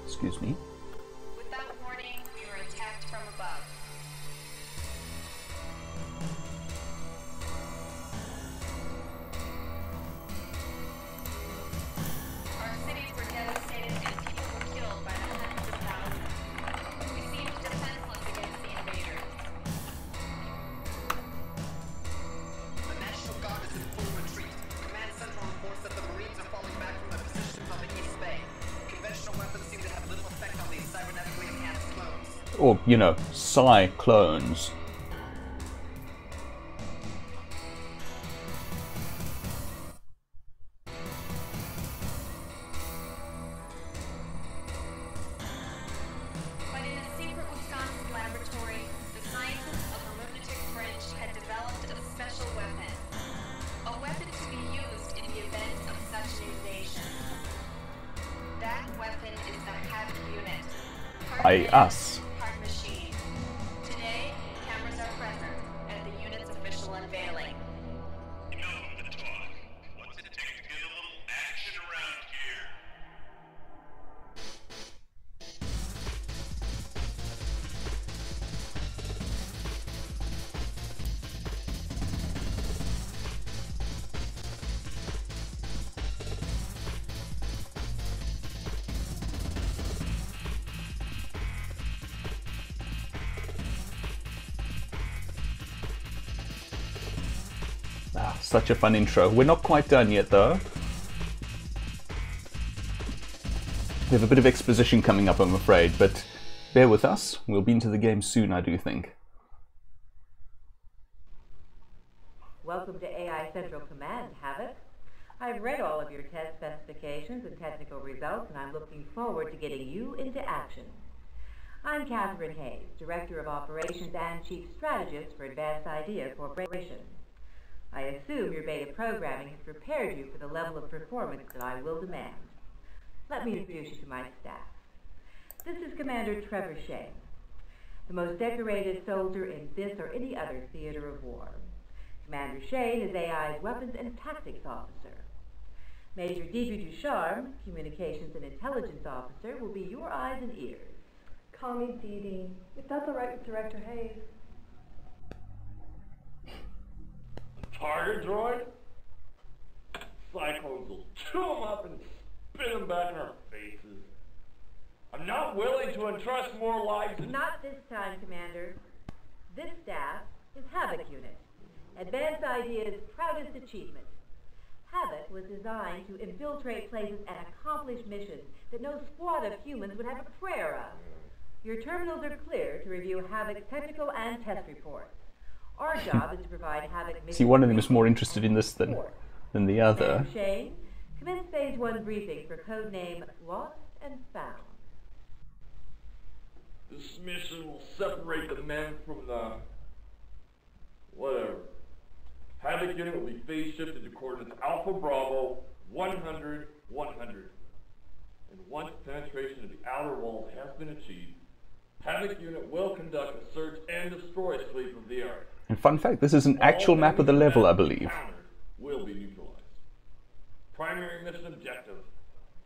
Excuse me. Without warning, we were attacked from above. Our cities were devastated and people were killed by the hundreds of thousands. We seemed defenseless against the invaders. The National Guard is in full retreat. Command Central reports that the Marines are falling back from their positions on the East Bay. Conventional weapons seem to have little effect on these cybernetically enhanced clones. Or, you know, CyClones. But in a secret Wisconsin laboratory, the scientists of the lunatic fringe had developed a special weapon. A weapon to be used in the event of such an invasion. That weapon is the Havoc Unit. Us. Part machine. Today, cameras are present at the unit's official unveiling. You know the talk. What's it take to get a little action around here? Ah, such a fun intro. We're not quite done yet, though. We have a bit of exposition coming up, I'm afraid, but bear with us. We'll be into the game soon, I do think. Welcome to AI Central Command, Havoc. I've read all of your test specifications and technical results, and I'm looking forward to getting you into action. I'm Catherine Hayes, Director of Operations and Chief Strategist for Advanced Idea Corporation. I assume your beta programming has prepared you for the level of performance that I will demand. Let me introduce you to my staff. This is Commander Trevor Shane, the most decorated soldier in this or any other theater of war. Commander Shane is AI's Weapons and Tactics Officer. Major D.B. Ducharme, Communications and Intelligence Officer, will be your eyes and ears. Call me Dee Dee, if that's all right with Director Hayes. Target droid? CyClones will chew them up and spit them back in our faces. I'm not willing to entrust more lives in... Not this time, Commander. This staff is Havoc Unit, Advanced Idea's proudest achievement. Havoc was designed to infiltrate places and accomplish missions that no squad of humans would have a prayer of. Your terminals are clear to review Havoc's technical and test reports. Our job is to provide Havoc missions. See, one of them is more interested in this than the other. Shane, commence Phase 1 briefing for codename Lost and Found. This mission will separate the men from the... whatever. Havoc Unit will be phase shifted to coordinates Alpha Bravo 100, 100. And once penetration of the outer walls has been achieved, Havoc Unit will conduct a search and destroy sweep of the area. And fun fact, this is an actual map of the level, I believe. Will be neutralized. Primary mission objective: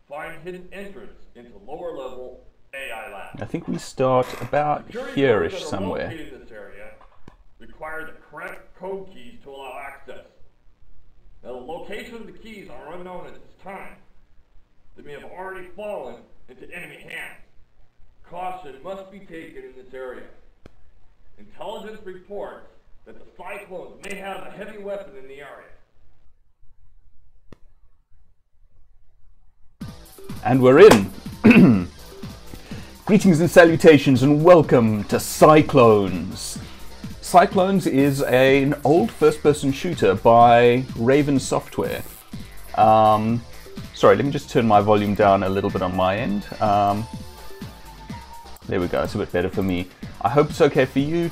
find hidden entrance into lower level AI labs. I think we start about here-ish somewhere. Located in this area require the correct code keys to allow access. Now, the location of the keys are unknown at this time. They may have already fallen into enemy hands. Caution must be taken in this area. Intelligence reports that the CyClones may have a heavy weapon in the area. And we're in! Greetings and salutations and welcome to CyClones. CyClones is an old first-person shooter by Raven Software. Sorry, let me just turn my volume down a little bit on my end. There we go, it's a bit better for me. I hope it's okay for you.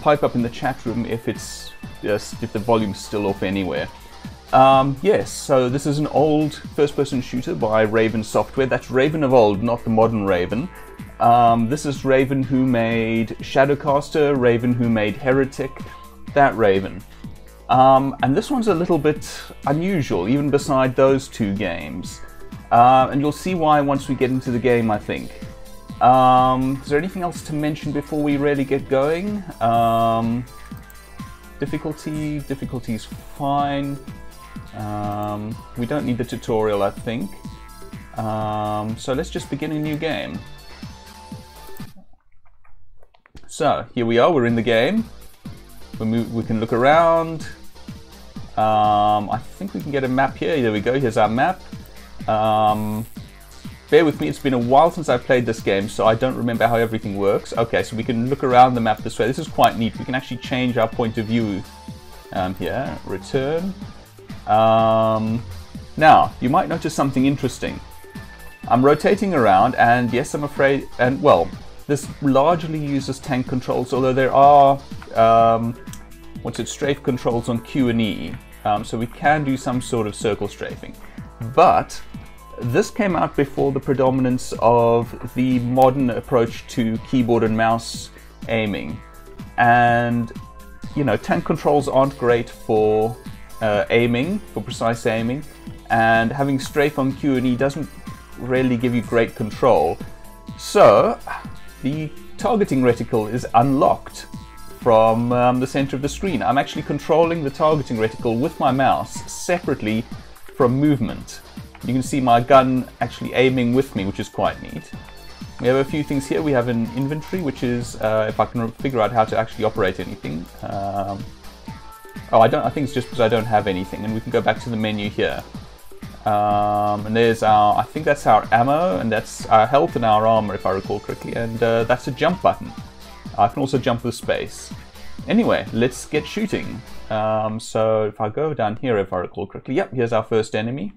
Pipe up in the chat room if the volume's still off anywhere. Yes, so this is an old first-person shooter by Raven Software. That's Raven of old, not the modern Raven. This is Raven who made Shadowcaster, Raven who made Heretic, that Raven. And this one's a little bit unusual, even beside those two games. And you'll see why once we get into the game, I think. Is there anything else to mention before we really get going? Difficulty's fine. We don't need the tutorial, I think. So let's just begin a new game. So here we are, we're in the game. We can look around. I think we can get a map here. There we go, here's our map. Bear with me, it's been a while since I've played this game, so I don't remember how everything works. Okay, so we can look around the map this way. This is quite neat. We can actually change our point of view here. Return. Now, you might notice something interesting. I'm rotating around, and yes, I'm afraid, and well, this largely uses tank controls, although there are, strafe controls on Q and E, so we can do some sort of circle strafing. But this came out before the predominance of the modern approach to keyboard and mouse aiming. And, you know, tank controls aren't great for aiming, for precise aiming, and having strafe on Q and E doesn't really give you great control. So, the targeting reticle is unlocked from the center of the screen. I'm actually controlling the targeting reticle with my mouse separately from movement. You can see my gun actually aiming with me, which is quite neat. We have a few things here. We have an inventory, which is, if I can figure out how to actually operate anything. Oh, I think it's just because I don't have anything. And we can go back to the menu here. And there's our, I think that's our ammo, and that's our health and our armor, if I recall correctly. And that's a jump button. I can also jump with space. Anyway, let's get shooting. So if I go down here, if I recall correctly, yep, here's our first enemy.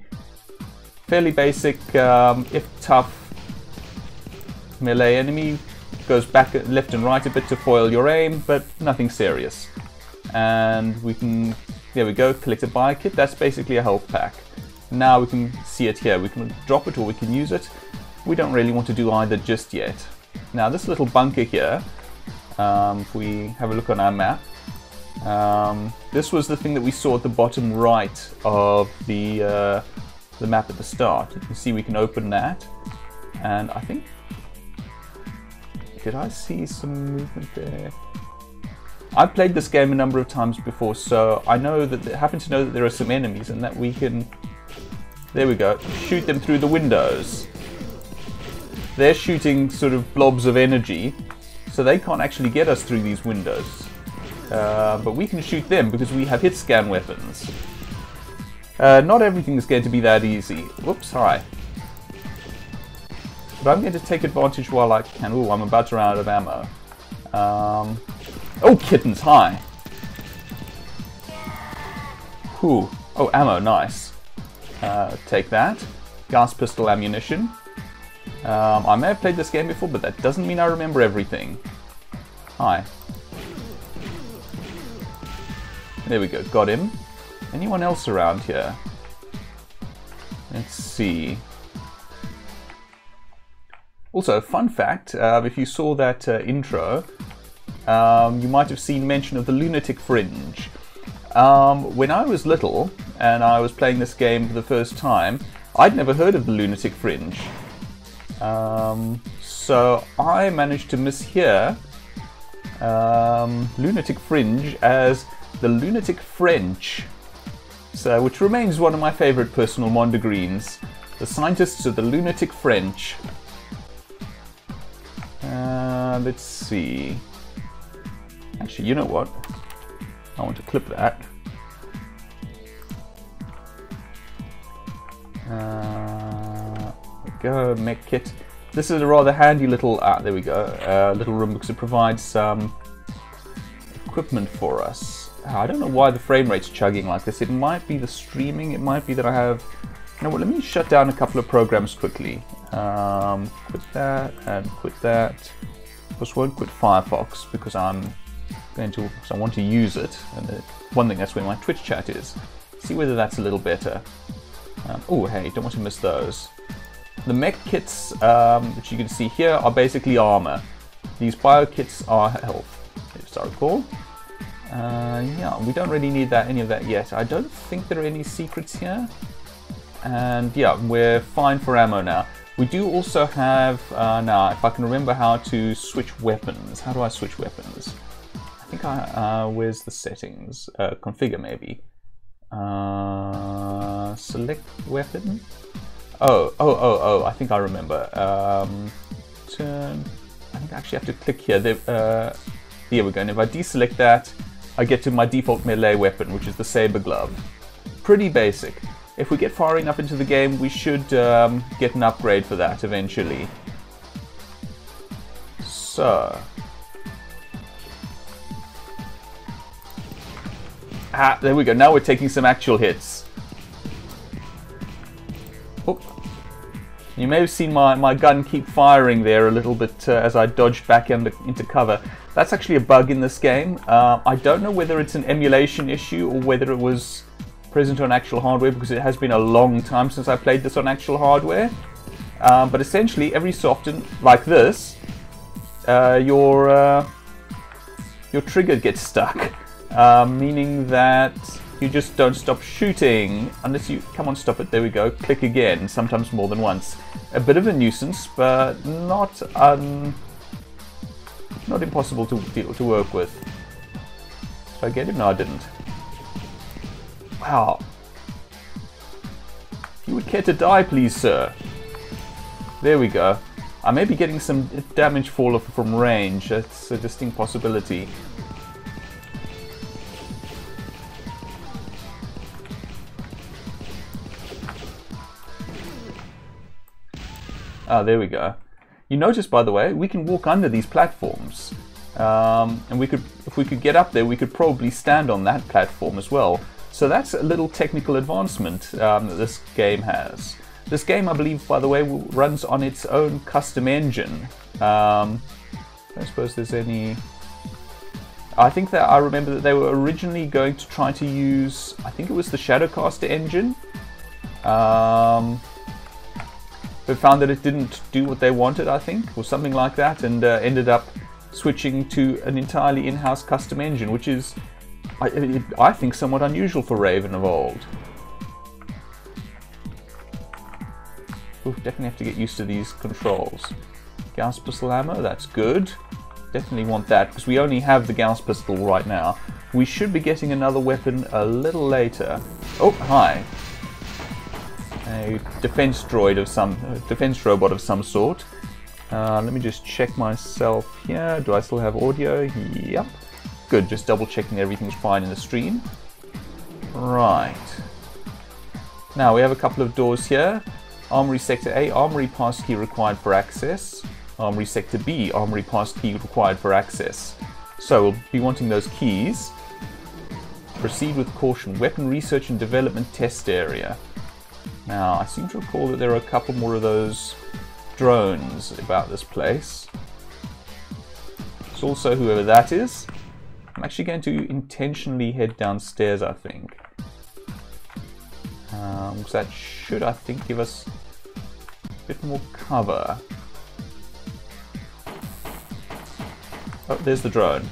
Fairly basic, if tough, melee enemy. Goes back left and right a bit to foil your aim, but nothing serious. And we can, there we go, collect a buy kit. That's basically a health pack. Now we can see it here. We can drop it or we can use it. We don't really want to do either just yet. Now this little bunker here, if we have a look on our map, this was the thing that we saw at the bottom right of the map at the start. You can see we can open that, and I think, did I see some movement there? I've played this game a number of times before, so I know that, happen to know that there are some enemies and that we can, there we go, shoot them through the windows. They're shooting sort of blobs of energy, so they can't actually get us through these windows. But we can shoot them because we have hit scan weapons. Not everything is going to be that easy. Whoops, hi. But I'm going to take advantage while I can. Ooh, I'm about to run out of ammo. Oh, kittens, hi. Ooh. Oh, ammo, nice. Take that. Gas pistol ammunition. I may have played this game before, but that doesn't mean I remember everything. Hi. There we go, got him. Anyone else around here? Let's see. Also, fun fact, if you saw that intro, you might have seen mention of the Lunatic Fringe. When I was little, and I was playing this game for the first time, I'd never heard of the Lunatic Fringe. So I managed to mishear Lunatic Fringe as the Lunatic French. So, which remains one of my favourite personal mondegreens. The scientists of the Lunatic French. Let's see. Actually, you know what? I want to clip that. There we go, mech kit. This is a rather handy little, there we go, little room because it provides some equipment for us. I don't know why the frame rate's chugging like this. It might be the streaming, it might be that I have... You know what, let me shut down a couple of programs quickly. Quit that and quit that. Of course, won't quit Firefox because I'm going to, because I want to use it. And one thing, that's where my Twitch chat is. See whether that's a little better. Oh, hey, don't want to miss those. The mech kits, which you can see here, are basically armor. These bio kits are health, if I recall. Yeah, we don't really need that, any of that yet. I don't think there are any secrets here. And yeah, we're fine for ammo now. We do also have, now if I can remember how to switch weapons. How do I switch weapons? I think where's the settings? Configure maybe. Select weapon. Oh, I think I remember. Turn. I think I actually have to click here. Here we go. And if I deselect that, I get to my default melee weapon, which is the saber glove. Pretty basic. If we get far enough into the game, we should get an upgrade for that eventually. So. There we go. Now we're taking some actual hits. Oh. You may have seen my gun keep firing there a little bit as I dodged back into cover. That's actually a bug in this game. I don't know whether it's an emulation issue or whether it was present on actual hardware, because it has been a long time since I played this on actual hardware. But essentially, every so often, like this, your trigger gets stuck, meaning that you just don't stop shooting unless you... Come on, stop it. There we go. Click again, sometimes more than once. A bit of a nuisance, but not impossible to work with. Did I get him? No, I didn't. Wow. If you would care to die, please, sir. There we go. I may be getting some damage fall off from range. That's a distinct possibility. Ah, there we go. You notice, by the way, we can walk under these platforms. And if we could get up there, we could probably stand on that platform as well. So that's a little technical advancement that this game has. This game, I believe, by the way, runs on its own custom engine. I don't suppose there's any... I think that I remember that they were originally going to try to use, I think it was the Shadowcaster engine. But found that it didn't do what they wanted, I think, or something like that, and ended up switching to an entirely in-house custom engine, which is, I think, somewhat unusual for Raven of old. Ooh, definitely have to get used to these controls. Gauss pistol ammo, that's good. Definitely want that, because we only have the Gauss pistol right now. We should be getting another weapon a little later. Oh, hi. A defense droid of defense robot of some sort. Let me just check myself here. Do I still have audio? Yep. Good, just double checking everything's fine in the stream. Right. Now we have a couple of doors here. Armory Sector A, Armory passkey required for access. Armory Sector B, Armory passkey required for access. So we'll be wanting those keys. Proceed with caution. Weapon Research and Development Test Area. Now, I seem to recall that there are a couple more of those drones about this place. There's also whoever that is. I'm actually going to intentionally head downstairs, I think. Because that should, I think, give us a bit more cover. Oh, there's the drone.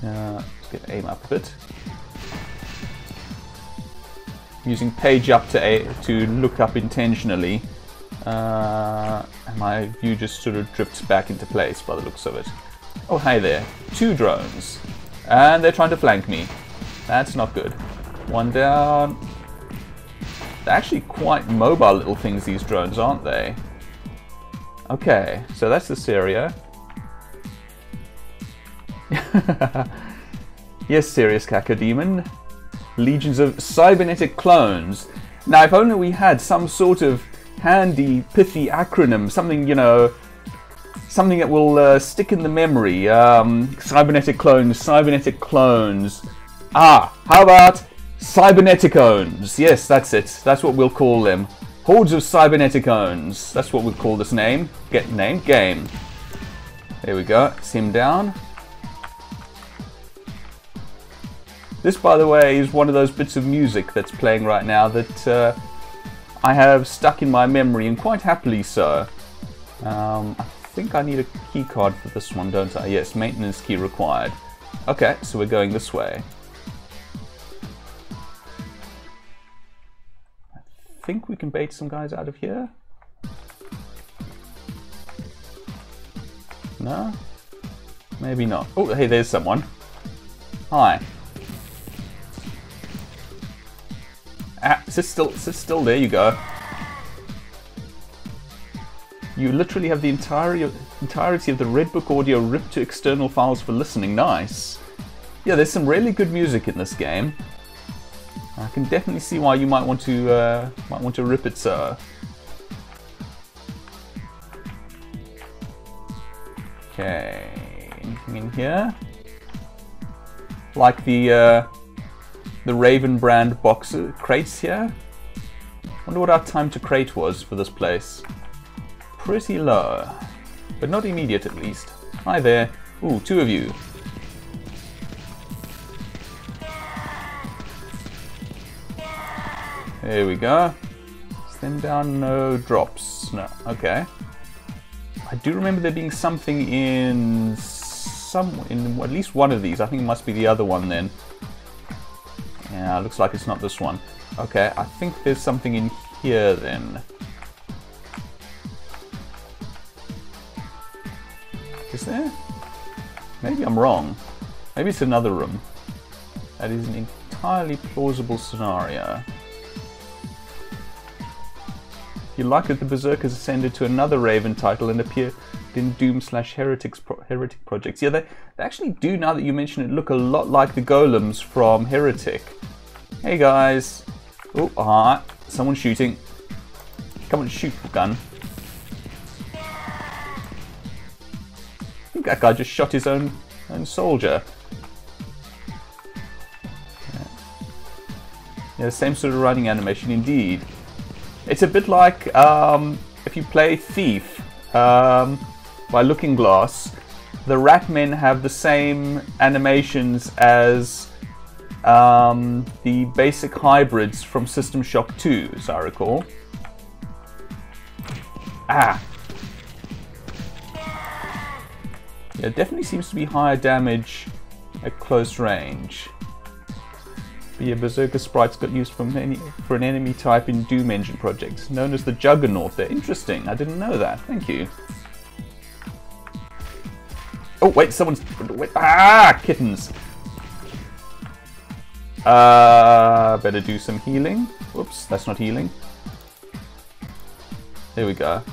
Let's get aim up a bit. Using page up to look up intentionally, and my view just sort of drifts back into place by the looks of it. Oh, hey there. 2 drones. And they're trying to flank me. That's not good. 1 down. They're actually quite mobile little things, these drones, aren't they? Okay, so that's this area. Yes, serious Cacodemon. Legions of cybernetic clones. Now, if only we had some sort of handy, pithy acronym, something, you know, something that will stick in the memory. Cybernetic clones, cybernetic clones. Ah, how about Cyberneticones? Yes, that's it. That's what we'll call them. Hordes of Cyberneticones. That's what we'll call this name. Get named game. There we go. It's him down. This, by the way, is one of those bits of music that's playing right now that I have stuck in my memory, and quite happily so. I think I need a key card for this one, don't I? Yes, maintenance key required. Okay, so we're going this way. think we can bait some guys out of here. No? Maybe not. Oh, hey, there's someone. Hi. Ah, sit still, there you go. You literally have the entirety of the Red Book audio ripped to external files for listening. Nice. Yeah, there's some really good music in this game. I can definitely see why you might want to rip it so. Okay, anything in here? Like the Raven brand boxes, crates here. Wonder what our time to crate was for this place. Pretty low, but not immediate at least. Hi there. Ooh, two of you. There we go. Send down, no drops. No, okay. I do remember there being something in at least one of these. I think it must be the other one then. Yeah, looks like it's not this one. Okay, I think there's something in here then. Is there? Maybe I'm wrong. Maybe it's another room. That is an entirely plausible scenario. You like that the Berserkers ascended to another Raven title and appeared in Doom/Heretic projects. Yeah, they actually do, now that you mention it, look a lot like the golems from Heretic. Hey guys. Oh, alright. Someone's shooting. Come on, shoot, gun. I think that guy just shot his own soldier. Yeah, same sort of running animation indeed. It's a bit like if you play Thief by Looking Glass, the Rat Men have the same animations as the basic hybrids from System Shock 2, as I recall. Ah! Yeah, definitely seems to be higher damage at close range. But yeah, Berserker sprites got used for an enemy type in Doom Engine projects, known as the Juggernaut. They're interesting. I didn't know that. Thank you. Oh wait, someone's. Wait, ah, kittens. Better do some healing. Whoops, that's not healing. There we go.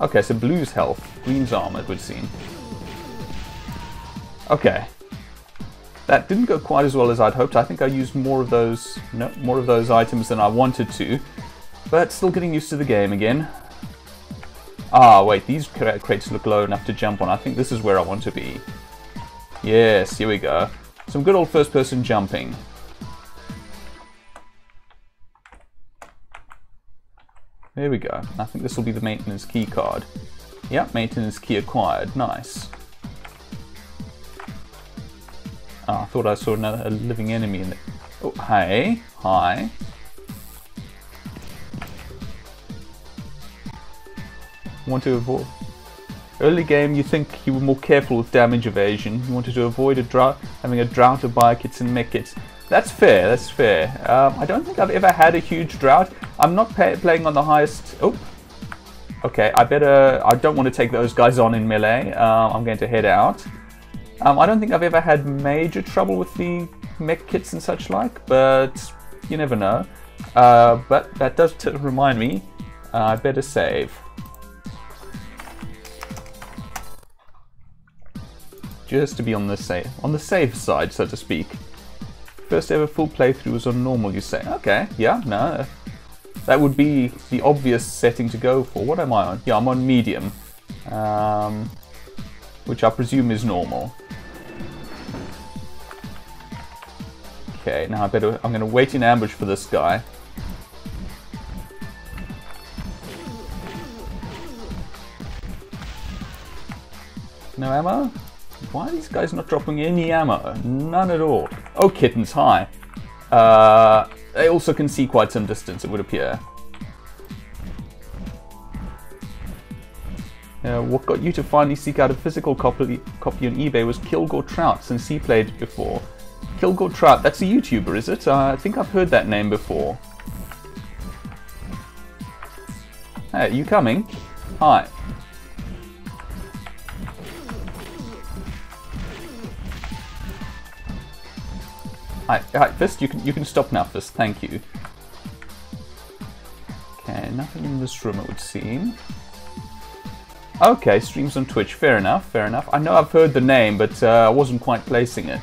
Okay, so blue's health, green's armor, it would seem. Okay. That didn't go quite as well as I'd hoped. I think I used more of those items than I wanted to, but still getting used to the game again. Ah, wait, these crates look low enough to jump on. I think this is where I want to be. Yes, here we go. Some good old first-person jumping. There we go. I think this will be the maintenance key card. Yep, maintenance key acquired. Nice. Oh, I thought I saw a living enemy in there. Oh, hey. Hi. Want to avoid... Early game, you think you were more careful with damage evasion. You wanted to avoid having a drought of bio kits and mech kits. That's fair, that's fair. I don't think I've ever had a huge drought. I'm not playing on the highest... Oh. Okay, I don't want to take those guys on in melee. I'm going to head out. I don't think I've ever had major trouble with the mech kits and such like, but you never know. But that does remind me, I better save. Just to be on the safe side, so to speak. First ever full playthrough was on normal, you say. Okay, yeah, no. That would be the obvious setting to go for. What am I on? Yeah, I'm on medium. Which I presume is normal. Okay, now I'm going to wait in ambush for this guy. No ammo? Why are these guys not dropping any ammo? None at all. Oh, kittens, hi. They also can see quite some distance, it would appear. What got you to finally seek out a physical copy on eBay was Kilgore Trout, since he played it before. Kilgore Trout, that's a YouTuber, is it? I think I've heard that name before. Hey, you coming? Hi. Hi, Fist, you can stop now, Fist, thank you. Okay, nothing in this room it would seem. Okay, streams on Twitch, fair enough, fair enough. I know I've heard the name, but I wasn't quite placing it.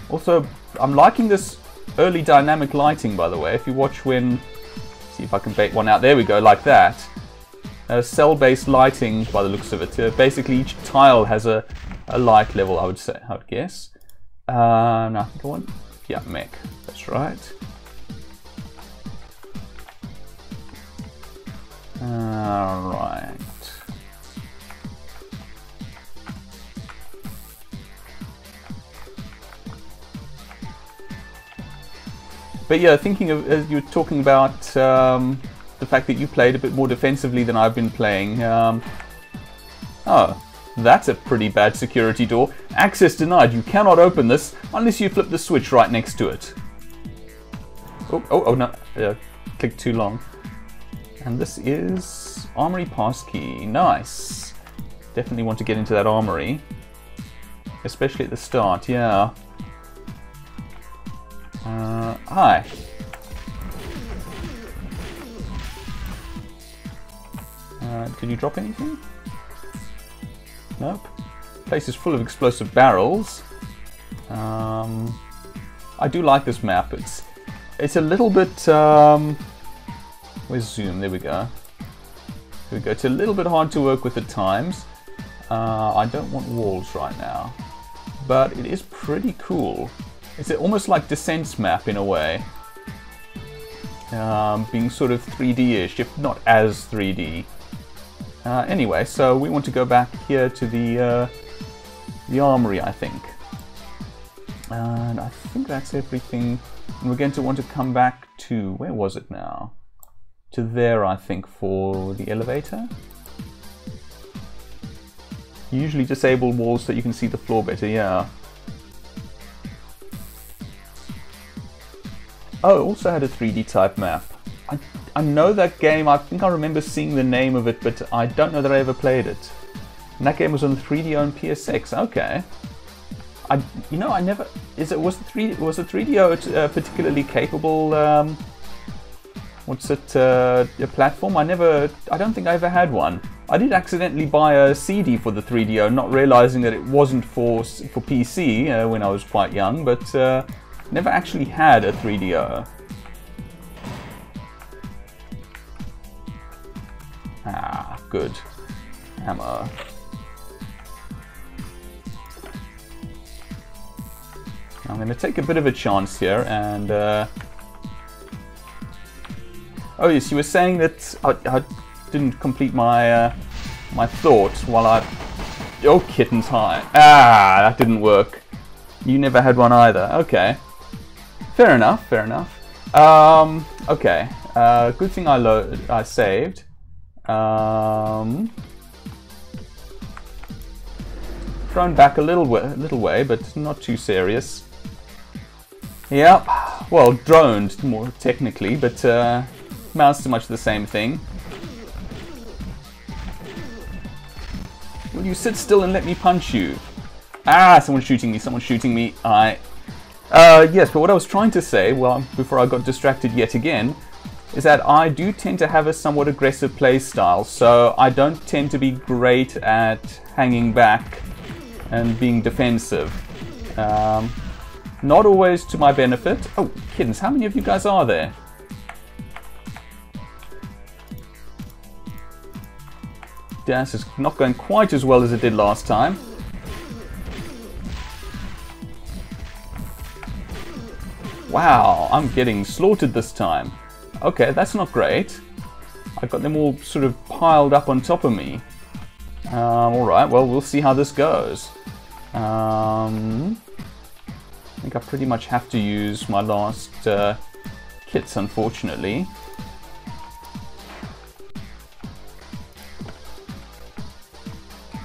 Also, I'm liking this early dynamic lighting, by the way. If you watch when... See if I can bait one out. There we go, like that. Cell-based lighting, by the looks of it. Basically, each tile has a light level, I would guess. No, I think I want... Yeah, mech. That's right. Alright. But yeah, thinking of, as you were talking about the fact that you played a bit more defensively than I've been playing. Oh, that's a pretty bad security door. Access denied. You cannot open this unless you flip the switch right next to it. Oh no. Clicked too long. And this is Armory Passkey. Nice. Definitely want to get into that armory. Especially at the start, yeah. Hi. Did you drop anything? Nope. Place is full of explosive barrels. I do like this map. It's a little bit... Where's zoom? There we go. Here we go. It's a little bit hard to work with at times. I don't want walls right now. But it is pretty cool. It's almost like Descent's map in a way. Being sort of 3D-ish, if not as 3D. Anyway, so we want to go back here to the armory, I think. And I think that's everything. And we're going to want to come back to... Where was it now? To there, I think, for the elevator. You usually disable walls so you can see the floor better, yeah. Oh, it also had a 3D type map. I know that game, I think I remember seeing the name of it, but I don't know that I ever played it. And that game was on 3DO and PSX, okay. I never... Was the 3DO particularly capable... a platform? I don't think I ever had one. I did accidentally buy a CD for the 3DO, not realizing that it wasn't for PC when I was quite young, but never actually had a 3DO. Ah, good. Ammo. I'm going to take a bit of a chance here and... Oh yes, you were saying that I didn't complete my my thought while I... Oh, kittens, hi. Ah, that didn't work. You never had one either. Okay. Fair enough, fair enough. Okay. Good thing I saved. Thrown back a little way, but not too serious. Yep. Well, droned more technically, but amounts to much the same thing. Will you sit still and let me punch you? Ah, someone's shooting me, someone's shooting me. Yes, but what I was trying to say, well, before I got distracted yet again, is that I do tend to have a somewhat aggressive play style, so I don't tend to be great at hanging back and being defensive. Not always to my benefit. Oh, kittens, how many of you guys are there? This is not going quite as well as it did last time. Wow, I'm getting slaughtered this time. Okay, that's not great. I've got them all sort of piled up on top of me. Alright, well, we'll see how this goes. I think I pretty much have to use my last kits, unfortunately.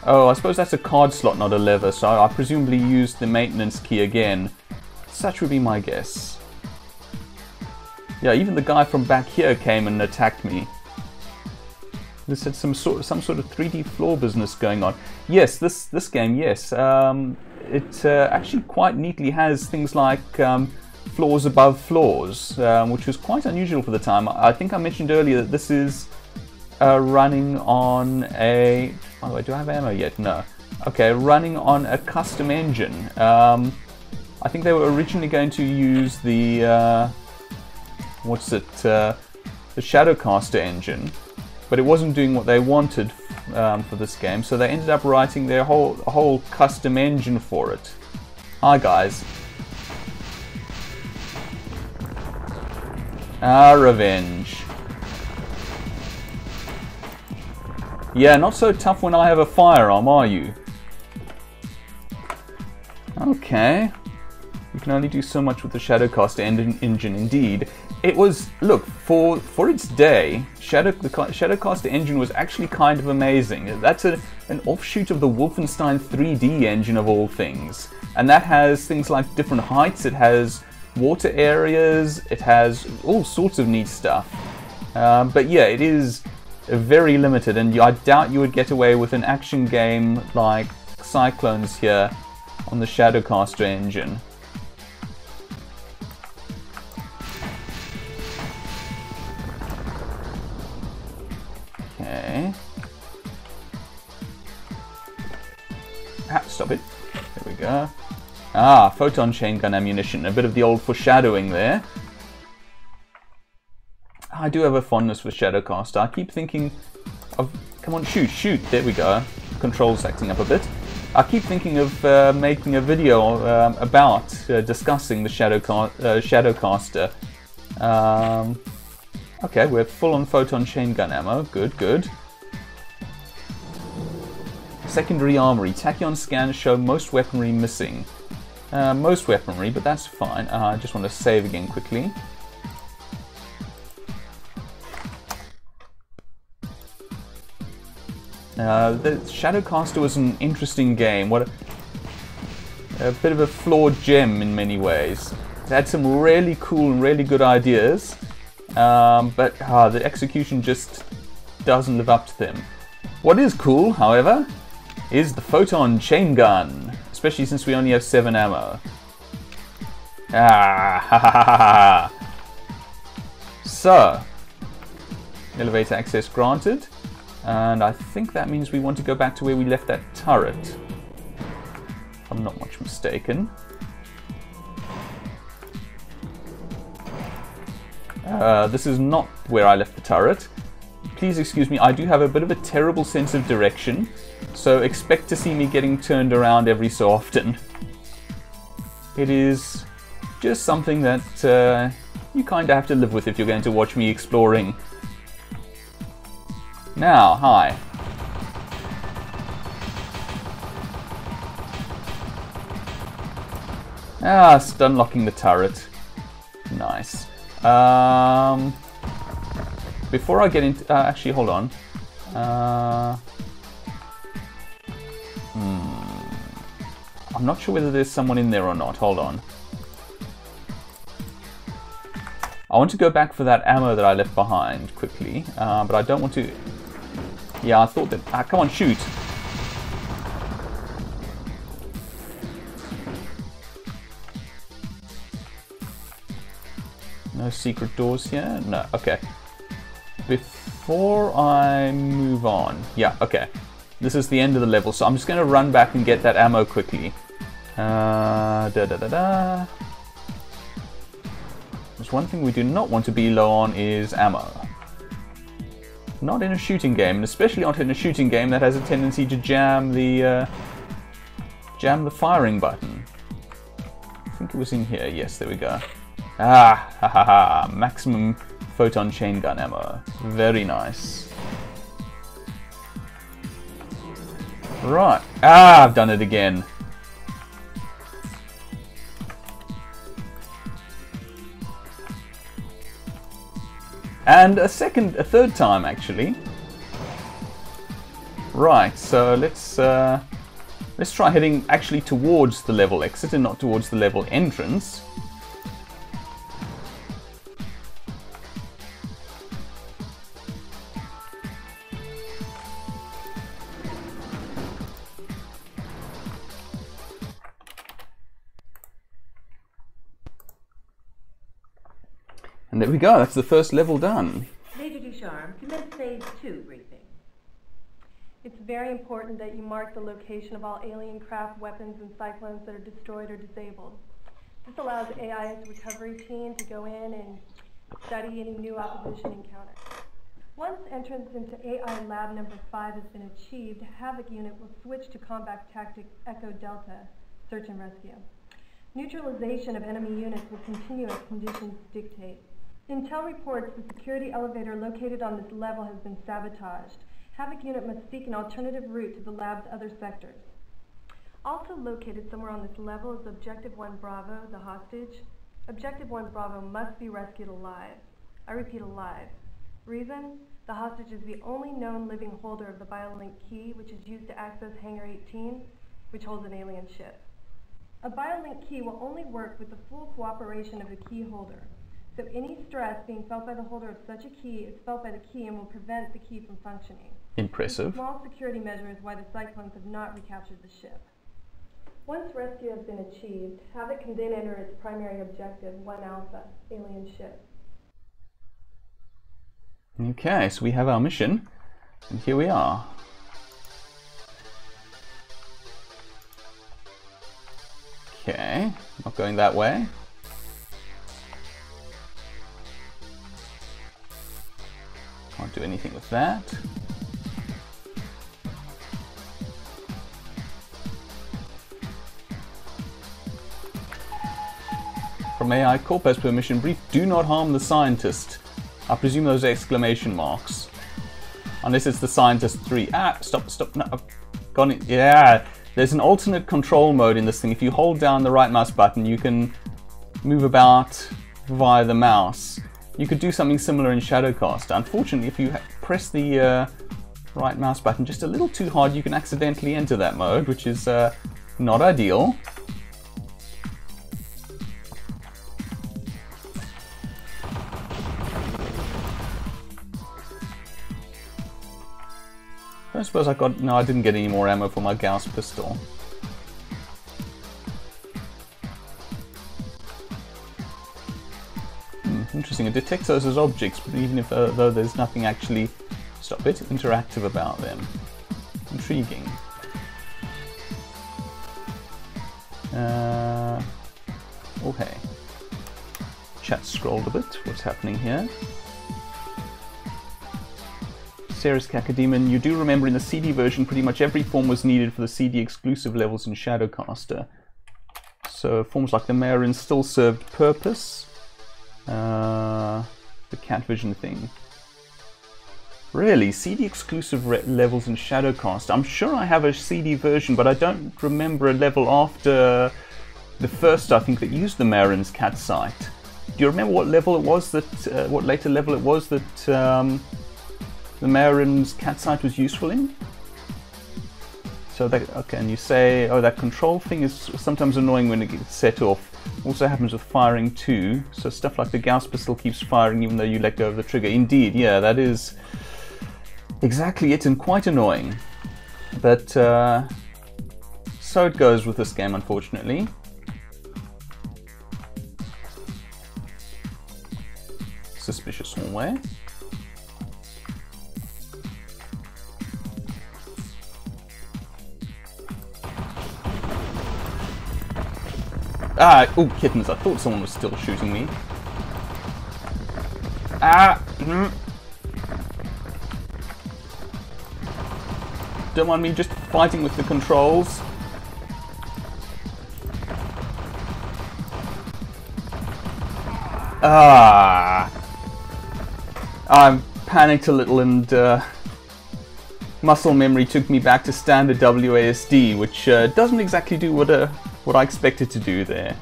Oh, I suppose that's a card slot, not a lever, so I presumably used the maintenance key again. Such would be my guess. Yeah, even the guy from back here came and attacked me. This had some sort of 3D floor business going on. Yes, this game, yes. It actually quite neatly has things like floors above floors, which was quite unusual for the time. I think I mentioned earlier that this is running on a... By the way, do I have ammo yet? No. Okay, running on a custom engine. I think they were originally going to use the... the Shadowcaster engine, but it wasn't doing what they wanted for this game, so they ended up writing their whole custom engine for it. Hi guys. Revenge. Yeah, not so tough when I have a firearm, are you? Okay. You can only do so much with the Shadowcaster engine, indeed. It was, look, for its day, the Shadowcaster engine was actually kind of amazing. That's an offshoot of the Wolfenstein 3D engine of all things. And that has things like different heights, it has water areas, it has all sorts of neat stuff. But yeah, it is very limited, and I doubt you would get away with an action game like CyClones here on the Shadowcaster engine. Okay. Stop it. There we go. Photon chain gun ammunition. A bit of the old foreshadowing there. I do have a fondness for Shadowcaster. I keep thinking of... Come on, shoot. There we go. Controls acting up a bit. I keep thinking of making a video about discussing the Shadowcaster. Okay, we're full on photon chain gun ammo. Good. Secondary armory. Tachyon scans show most weaponry missing. Most weaponry, but that's fine. I just want to save again quickly. The Shadowcaster was an interesting game. What a bit of a flawed gem in many ways. It had some really cool and really good ideas, but the execution just doesn't live up to them. What is cool, however, is the photon chain gun, especially since we only have 7 ammo. So, elevator access granted. And I think that means we want to go back to where we left that turret, if I'm not much mistaken. This is not where I left the turret. Please excuse me, I do have a bit of a terrible sense of direction, so expect to see me getting turned around every so often. It is just something that you kind of have to live with if you're going to watch me exploring. Now, hi. It's unlocking the turret. Nice. Before I get into... actually, hold on. I'm not sure whether there's someone in there or not. Hold on. I want to go back for that ammo that I left behind quickly, but I don't want to... Yeah, I thought that... come on, shoot! No secret doors here? No, okay. Before I move on... Yeah, okay. This is the end of the level, so I'm just going to run back and get that ammo quickly. There's one thing we do not want to be low on is ammo. Not in a shooting game, and especially not in a shooting game that has a tendency to jam the firing button. I think it was in here. Yes, there we go. Maximum photon chain gun ammo. Very nice. Right. I've done it again. And a third time actually. Right, so let's try heading actually towards the level exit and not towards the level entrance. And there we go, that's the first level done. Major Ducharme, commence phase 2 briefing. It's very important that you mark the location of all alien craft, weapons, and CyClones that are destroyed or disabled. This allows AI's recovery team to go in and study any new opposition encounters. Once entrance into AI Lab number 5 has been achieved, Havoc Unit will switch to Combat Tactics Echo Delta, search and rescue. Neutralization of enemy units will continue as conditions dictate. Intel reports the security elevator located on this level has been sabotaged. Havoc Unit must seek an alternative route to the lab's other sectors. Also located somewhere on this level is Objective 1 Bravo, the hostage. Objective 1 Bravo must be rescued alive. I repeat, alive. Reason? The hostage is the only known living holder of the biolink key, which is used to access Hangar 18, which holds an alien ship. A biolink key will only work with the full cooperation of the key holder. So any stress being felt by the holder of such a key is felt by the key and will prevent the key from functioning. Impressive. This small security measure is why the CyClones have not recaptured the ship. Once rescue has been achieved, Havoc can then enter its primary objective, 1 Alpha, alien ship. Okay, so we have our mission, and here we are. Okay, not going that way. Can't do anything with that. From AI Corp as per mission brief, do not harm the scientist. I presume those are exclamation marks. Unless it's the scientist 3. Ah, stop, no, I've gone in. Yeah, there's an alternate control mode in this thing. If you hold down the right mouse button, you can move about via the mouse. You could do something similar in Shadowcast. Unfortunately, if you press the right mouse button just a little too hard, you can accidentally enter that mode, which is not ideal. I suppose I got... No, I didn't get any more ammo for my Gauss pistol. Interesting. It detects those as objects, but even if though there's nothing actually... Stop it. Interactive about them. Intriguing. Okay. Chat scrolled a bit. What's happening here? Serisk Academon, you do remember in the CD version pretty much every form was needed for the CD exclusive levels in Shadowcaster. So forms like the Marin still served purpose. The cat vision thing. Really, CD exclusive levels in Shadowcast. I'm sure I have a CD version, but I don't remember a level after the first, I think, that used the Marin's cat sight. Do you remember what level it was that, what later level it was that the Marin's cat sight was useful in? So that, okay, and you say, oh, that control thing is sometimes annoying when it gets set off. Also happens with firing too. So stuff like the Gauss pistol keeps firing even though you let go of the trigger. Indeed, yeah, that is exactly it, and quite annoying. But so it goes with this game, unfortunately. Suspicious hallway. Ah, oh, kittens, I thought someone was still shooting me. Ah! Don't mind me just fighting with the controls. Ah! I panicked a little and muscle memory took me back to standard WASD, which doesn't exactly do what I expected to do there.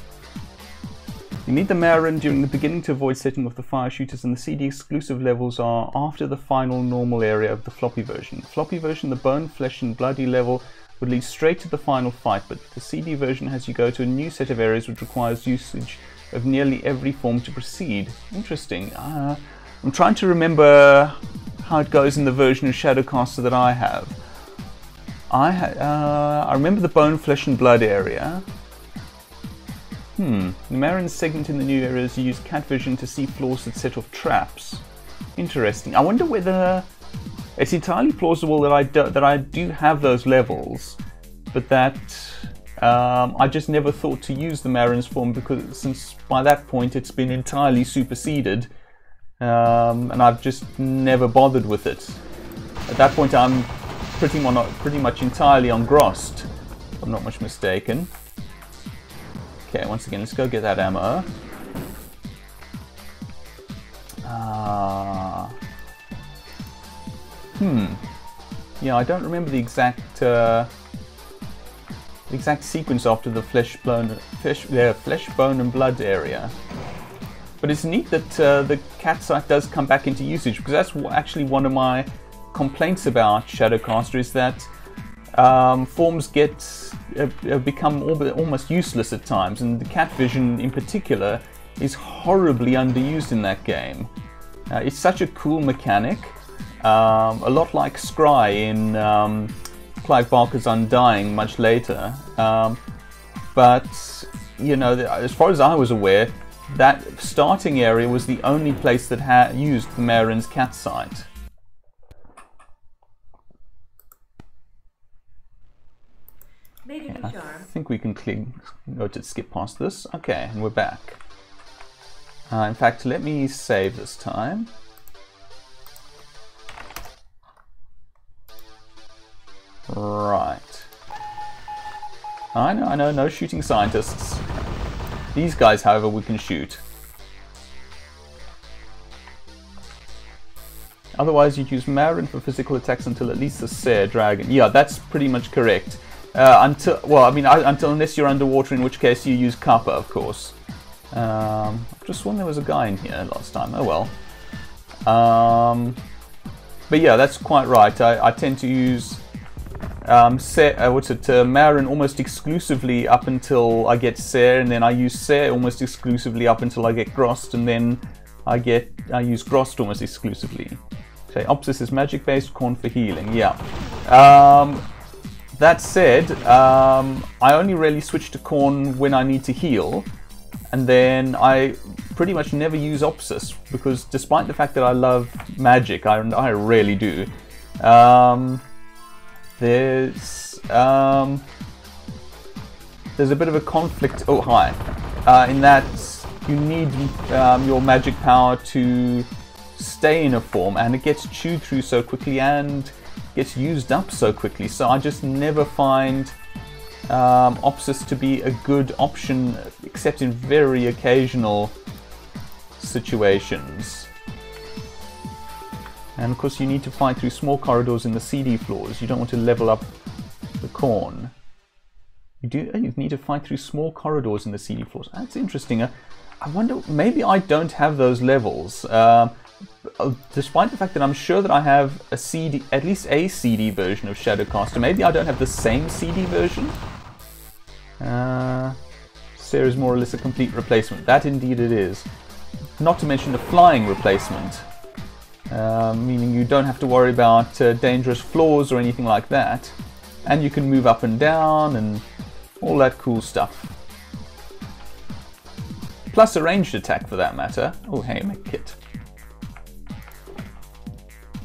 You need the Marin during the beginning to avoid setting off the fire shooters, and the CD exclusive levels are after the final normal area of the floppy version. The floppy version, the bone, flesh and bloody level, would lead straight to the final fight, but the CD version has you go to a new set of areas which requires usage of nearly every form to proceed. Interesting. I'm trying to remember how it goes in the version of Shadowcaster that I have. I remember the bone, flesh and blood area. The Marin's segment in the new areas use cat vision to see flaws that set off traps. Interesting. I wonder whether it's entirely plausible that I do have those levels, but that I just never thought to use the Marin's form, because since by that point it's been entirely superseded, and I've just never bothered with it. At that point I'm pretty much entirely engrossed, if I'm not much mistaken. Okay, once again, let's go get that ammo. Yeah, I don't remember the exact sequence after the flesh, bone, and blood area. But it's neat that the cat sight does come back into usage, because that's actually one of my complaints about Shadowcaster, is that forms become almost useless at times, and the cat vision in particular is horribly underused in that game. It's such a cool mechanic, a lot like Scry in Clive Barker's Undying much later, but you know, as far as I was aware, that starting area was the only place that used the Marin's cat sight. I think we can skip past this. Okay, and we're back. In fact, let me save this time. Right. I know, no shooting scientists. These guys, however, we can shoot. Otherwise, you'd use Marin for physical attacks until at least the Sare Dragon. Yeah, that's pretty much correct. Unless you're underwater, in which case you use Kappa, of course. I've just sworn there was a guy in here last time. Oh well. But yeah, that's quite right. I tend to use Marin almost exclusively up until I get Sare, and then I use Sare almost exclusively up until I get Grost, and then I use Grost almost exclusively. Okay, Opsis is magic based, Corn for healing. Yeah. That said, I only really switch to Corn when I need to heal, and then I pretty much never use Opsis, because despite the fact that I love magic, I really do. There's a bit of a conflict. Oh, hi. In that you need your magic power to stay in a form, and it gets chewed through so quickly and gets used up so quickly. So I just never find Opsis to be a good option, except in very occasional situations. And of course you need to fight through small corridors in the CD floors. You don't want to level up the Corn. You need to fight through small corridors in the CD floors. That's interesting. I wonder, maybe I don't have those levels. Despite the fact that I'm sure that I have a CD, at least a CD version of Shadowcaster. Maybe I don't have the same CD version. Sare is more or less a complete replacement. That indeed it is. Not to mention a flying replacement. Meaning you don't have to worry about dangerous floors or anything like that. And you can move up and down and all that cool stuff. Plus a ranged attack for that matter. Oh hey, my kit.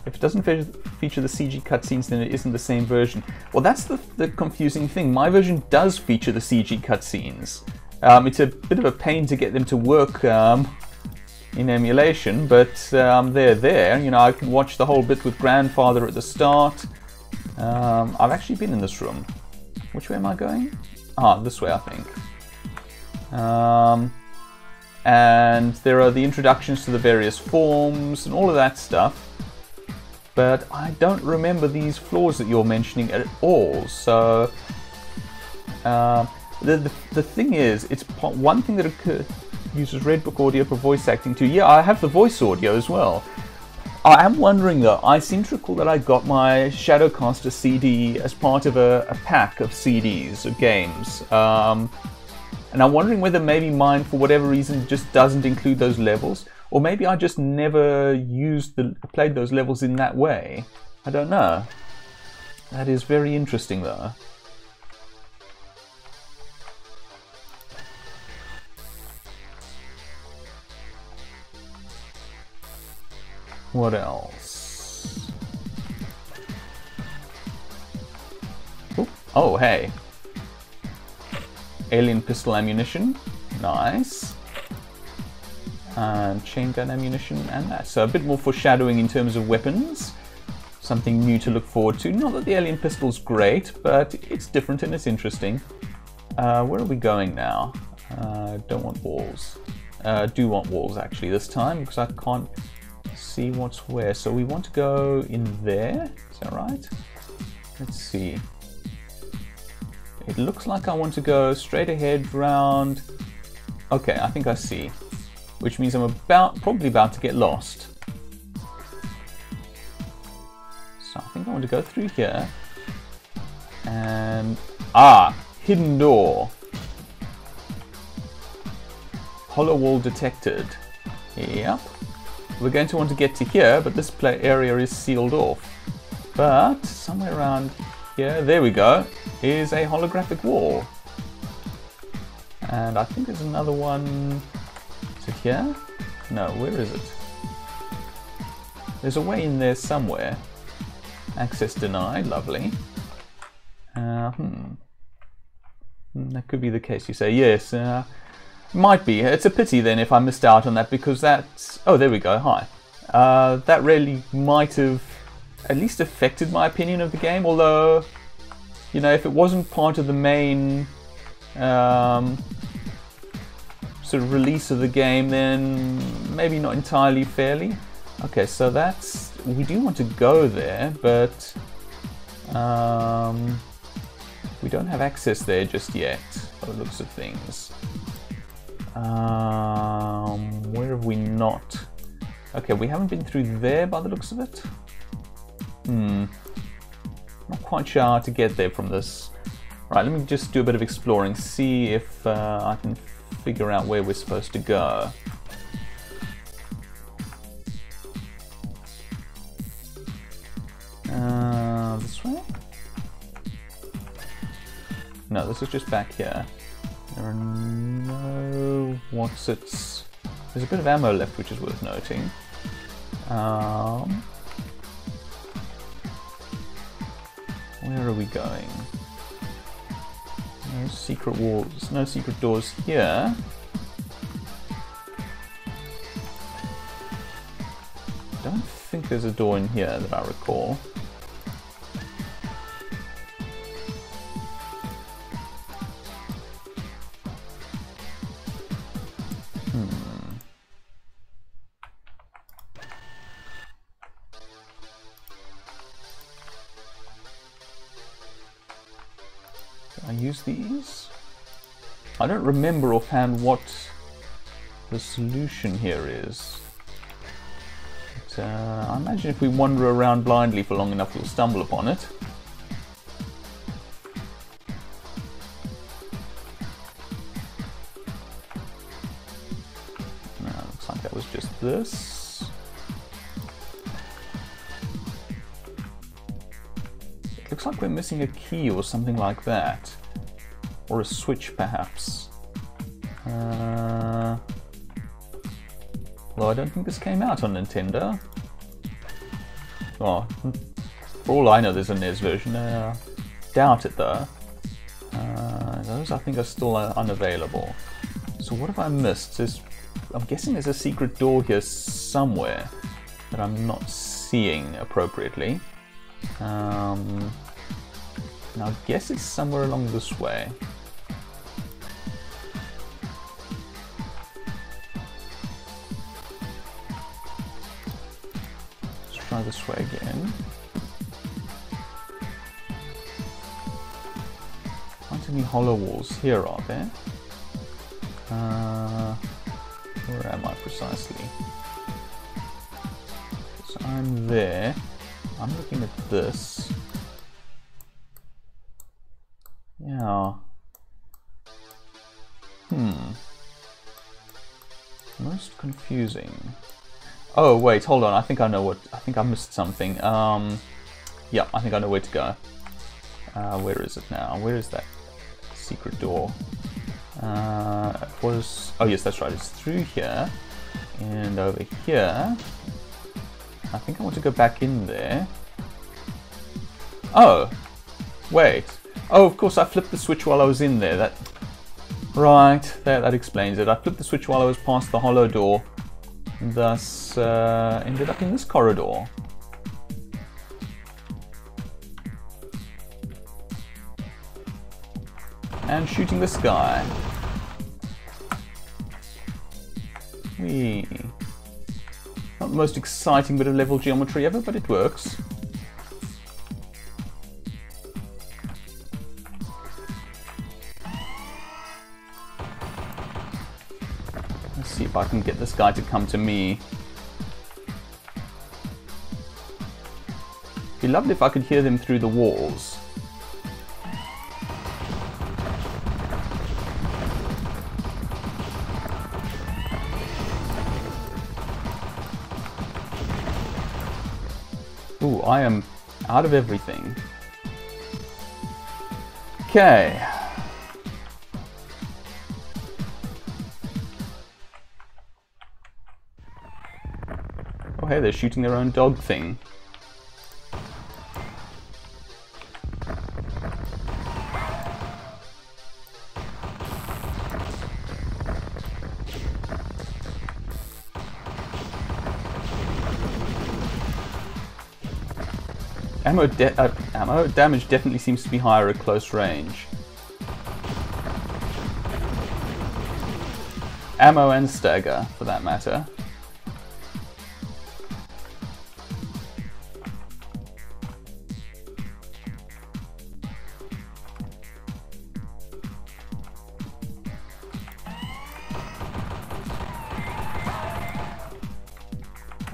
If it doesn't feature the CG cutscenes, then it isn't the same version. Well, that's the confusing thing. My version does feature the CG cutscenes. It's a bit of a pain to get them to work in emulation, but they're there. You know, I can watch the whole bit with Grandfather at the start. I've actually been in this room. Which way am I going? Ah, this way, I think. And there are the introductions to the various forms and all of that stuff. But I don't remember these floors that you're mentioning at all. So the thing is, it's one thing that uses Redbook audio for voice acting too. Yeah, I have the voice audio as well. I am wondering though, I seem to recall that I got my Shadowcaster CD as part of a pack of CDs of games. And I'm wondering whether maybe mine, for whatever reason, just doesn't include those levels. Or maybe I just never played those levels in that way. I don't know. That is very interesting though. What else? Oop. Oh, hey. Alien pistol ammunition. Nice. And chain gun ammunition and that. So a bit more foreshadowing in terms of weapons. Something new to look forward to. Not that the alien pistol's great, but it's different and it's interesting. Where are we going now? Don't want walls. Do want walls actually this time because I can't see what's where. So we want to go in there. Is that right? Let's see. It looks like I want to go straight ahead round. Okay, I think I see. Which means I'm probably about to get lost. So I think I want to go through here. And hidden door. Hollow wall detected. Yep. We're going to want to get to here, but this area is sealed off. But somewhere around here, there we go, is a holographic wall. And I think there's another one. Is it here? No, where is it? There's a way in there somewhere. Access denied, lovely. That could be the case, you say. Yes, might be. It's a pity then if I missed out on that because that's... Oh, there we go, hi. That really might have at least affected my opinion of the game, although, you know, if it wasn't part of the main sort of release of the game, then maybe not entirely fairly. Okay, so that's... We do want to go there, but we don't have access there just yet, by the looks of things. Where have we not? Okay, we haven't been through there by the looks of it. Not quite sure how to get there from this. Right, let me just do a bit of exploring, see if I can figure out where we're supposed to go. This way? No, this is just back here. There are no... What's it? There's a bit of ammo left, which is worth noting. Where are we going? No secret walls, no secret doors here. Don't think there's a door in here that I recall. I use these? I don't remember offhand what the solution here is. But, I imagine if we wander around blindly for long enough, we'll stumble upon it. No, looks like that was just this. Looks like we're missing a key or something like that. Or a switch, perhaps. Well, I don't think this came out on Nintendo. Well, for all I know, there's a NES version. Doubt it, though. Those, I think, are still unavailable. So what have I missed? I'm guessing there's a secret door here somewhere that I'm not seeing appropriately. And I guess it's somewhere along this way. Let's try this way again. Aren't any hollow walls here, are there? Where am I precisely? So I'm there. I'm looking at this. Yeah. Most confusing. Oh wait, hold on. I think I know what. I think I missed something. Yeah, I think I know where to go. Where is it now? Where is that secret door? It was. Oh yes, that's right. It's through here and over here. I think I want to go back in there. Oh, wait. Oh, of course I flipped the switch while I was in there. Right, that explains it. I flipped the switch while I was past the hollow door, thus ended up in this corridor. And shooting this guy. Whee. Not the most exciting bit of level geometry ever, but it works. Let's see if I can get this guy to come to me. It'd be lovely if I could hear them through the walls. Ooh, I am out of everything. Okay. Oh hey, they're shooting their own dog thing. Ammo damage definitely seems to be higher at close range. Ammo and stagger, for that matter.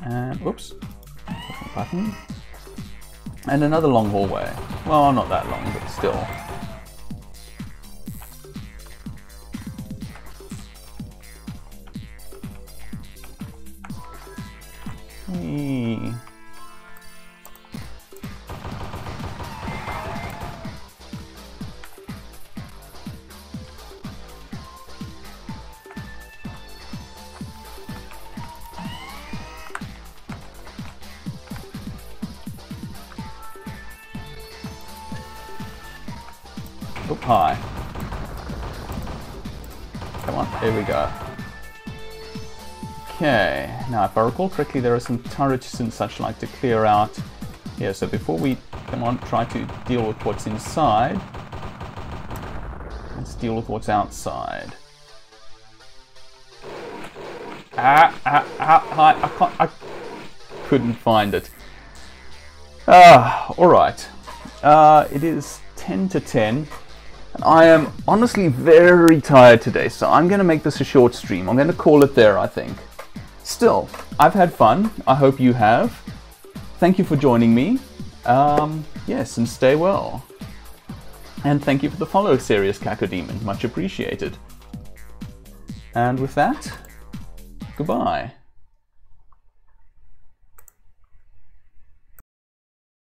And whoops, button. And another long hallway. Well, not that long, but still. Whee. Up high. Come on, there we go. Okay, now if I recall correctly, there are some turrets and such like to clear out here. So before we, come on, try to deal with what's inside, let's deal with what's outside. I couldn't find it. Alright. It is 10 to 10. And I am honestly very tired today, so I'm going to make this a short stream. I'm going to call it there, I think. Still, I've had fun. I hope you have. Thank you for joining me. Yes, and stay well. And thank you for the follow, Serious Cacodemon. Much appreciated. And with that, goodbye.